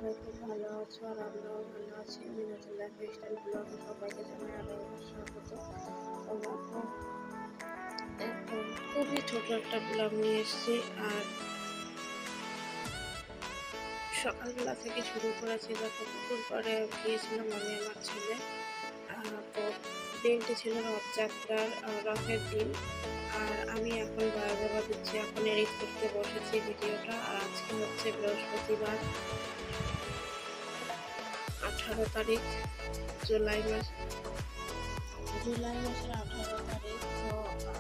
সবাই খুব ভালো আছো আর আমরাও ভালো আছি। আমি নতুন লাইফস্টাইল ব্লগে সবাইকে জানাই আরো স্বাগত। এখন খুবই ছোট একটা ব্লগ নিয়ে এসেছি আর সকালবেলা থেকে শুরু করেছি। যখন পুকুর পাড়ে গিয়েছিলাম আমি আমার ছেলে, তো দিনটি ছিল রথযাত্রার রথের দিন। আর আমি এখন বাজাবা দিচ্ছি, এখন এডিট করতে বসেছি ভিডিওটা। আর আজকে হচ্ছে বৃহস্পতিবার, 18 তারিখ জুলাই মাসের 18 তারিখ। তো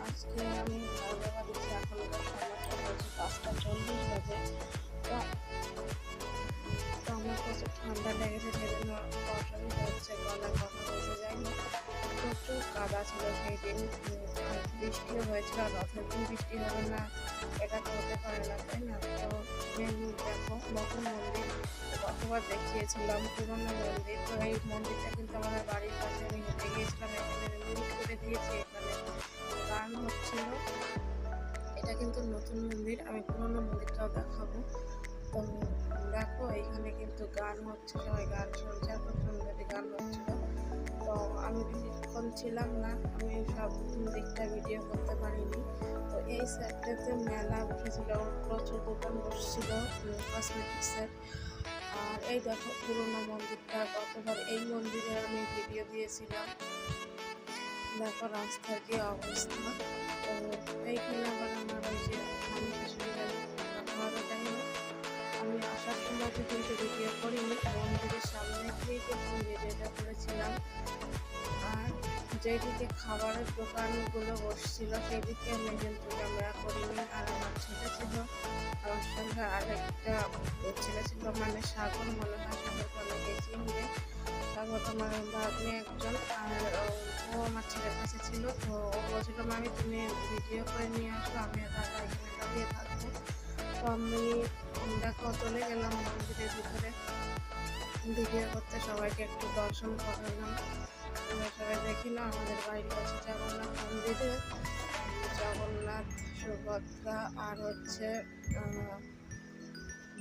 আজকে আমি বাজাবা দিচ্ছি, এখন সময়টা হচ্ছে 5:40 বাজে। তো আমার প্রচুর ঠান্ডা লেগেছে, সেজন্য অসুবিধা হচ্ছে, গলায় কথা বলতে যাই না। প্রচুর কাদা ছিল সেই দিন, আর বৃষ্টিও হয়েছিল। আর রথের দিন বৃষ্টি হবে না, এটা তো হতে পারে না, তাই না? তো দেখো নতুন মন্দির, গতবার দেখিয়েছিলাম পুরোনো মন্দির। তো এই মন্দিরটা কিন্তু আমাদের বাড়ির পাশে, আমি হেঁটে গিয়েছিলাম, এখানে মিট করে দিয়েছি, এখানে গান হচ্ছিল। এটা কিন্তু নতুন মন্দির, আমি পুরোনো মন্দিরটাও দেখাবো। তো দেখো এখানে কিন্তু গান হচ্ছে, সবাই গান শুনছে, আর খুব সুন্দরী গান হচ্ছিল। তো আমি বেশিক্ষণ ছিলাম না, আমি সব দিকটা ভিডিও করতে পারিনি। তো এই সাইডটাতে মেলা বসেছিল, প্রচুর দোকান বসছিল কসমেটিক্সের। আর এই দেখো পুরোনো মন্দিরটা, গতবার এই মন্দিরে আমি ভিডিও দিয়েছিলাম। দেখো রাস্তার কি অবস্থা। তো এইখানে আবার আমার ওই যে আমি আমি আসার সময় কিন্তু ভিডিও করিনি, মন্দিরের সামনে গিয়ে কিন্তু ভিডিওটা করেছিলাম। আর যেদিকে খাবারের দোকানগুলো বসছিল সেদিকে আমি কিন্তু ক্যামেরা করিনি। আর আমার ছেলে ছিল, আমার সঙ্গে আরেকটা ছেলে ছিল, মানে সাগর, মনে হয় সাগরকে অনেকে চিনবে। সাগর আমার ভাগ্নে একজন, আর ও আমার ছেলের কাছে ছিল। তো ও বলছিল মামি তুমি ভিডিও করে নিয়ে আসো, আমি দাদা এখানে দাঁড়িয়ে থাকবো। তো আমি দেখো চলে গেলাম মন্দিরের ভিতরে ভিডিও করতে, সবাইকে একটু দর্শন করালাম। সবাই দেখি না, আমাদের বাড়ির কাছে জগন্নাথ মন্দিরে জগন্নাথ, সুভদ্রা আর হচ্ছে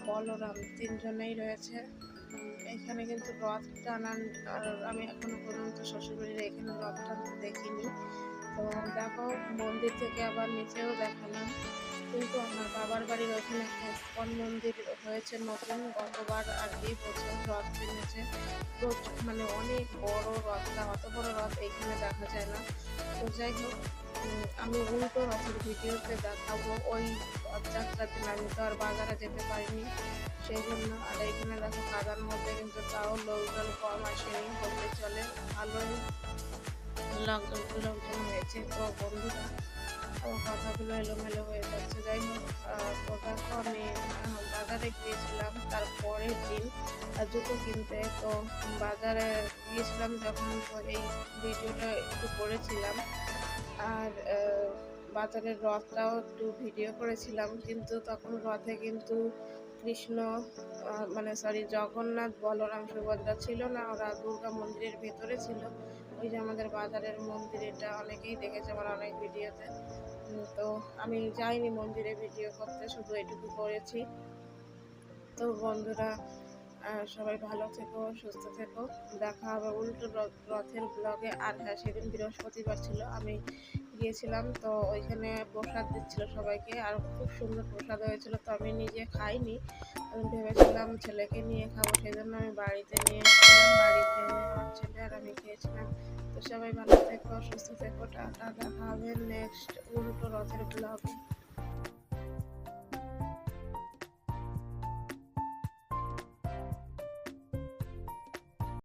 বলরাম, তিনজনেই রয়েছে। এখানে কিন্তু রথ টানান, আর আমি এখনো পর্যন্ত শ্বশুরবাড়ির এখানে রথ টানতে দেখিনি। তো দেখো মন্দির থেকে আবার নিচেও দেখালাম। কিন্তু আমার বাবার বাড়ির ওখানে একটা ইস্কন মন্দির হয়েছে নতুন, গতবার আর এই বছর রথ কিনেছে। প্রচুর, মানে অনেক বড় রথটা, অত বড় রথ এইখানে দেখা যায় না। তো যাই হোক, আমি উল্টো রথের ভিডিওতে দেখাবো। ওই রথযাত্রার দিন আমি তো আর বাজারে যেতে পারিনি, সেই জন্য। আর এইখানে দেখো কাদার মধ্যে কিন্তু তাও লোকজন কম আসেনি বলতে চলে, ভালোই লোকজন হয়েছে। তো বন্ধুরা, কথাগুলো এলোমেলো হয়ে যাচ্ছে। যাই হোক, তো দেখো আমি বাজারে গিয়েছিলাম তার পরের দিন জুতো কিনতে। তো বাজারে গিয়েছিলাম যখন, তো এই ভিডিওটা একটু করেছিলাম। আর বাজারের রথটাও একটু ভিডিও করেছিলাম, কিন্তু তখন রথে কিন্তু কৃষ্ণ, মানে সরি জগন্নাথ, বলরাম, সুভদ্রা ছিল না, ওরা দুর্গা মন্দিরের ভেতরে ছিল। ওই যে আমাদের বাজারের মন্দির, এটা অনেকেই দেখেছে আমার অনেক ভিডিওতে। তো আমি যাইনি মন্দিরে ভিডিও করতে, শুধু এটুকু করেছি। তো বন্ধুরা, সবাই ভালো থেকো, সুস্থ থেকো, দেখা হবে উল্টো রথের ব্লগে। আর হ্যাঁ, সেদিন বৃহস্পতিবার ছিল, আমি গিয়েছিলাম, তো ওইখানে প্রসাদ দিচ্ছিল সবাইকে, আর খুব সুন্দর প্রসাদ হয়েছিল। তো আমি নিজে খাইনি, আমি ভেবেছিলাম ছেলেকে নিয়ে খাবো, সেই জন্য আমি বাড়িতে নিয়ে এসেছিলাম। বাড়িতে এনে আমার ছেলে আর আমি খেয়েছিলাম। তো সবাই ভালো থেকো, সুস্থ থেকো, টাটা, দেখা হবে নেক্সট উল্টো রথের ব্লগে।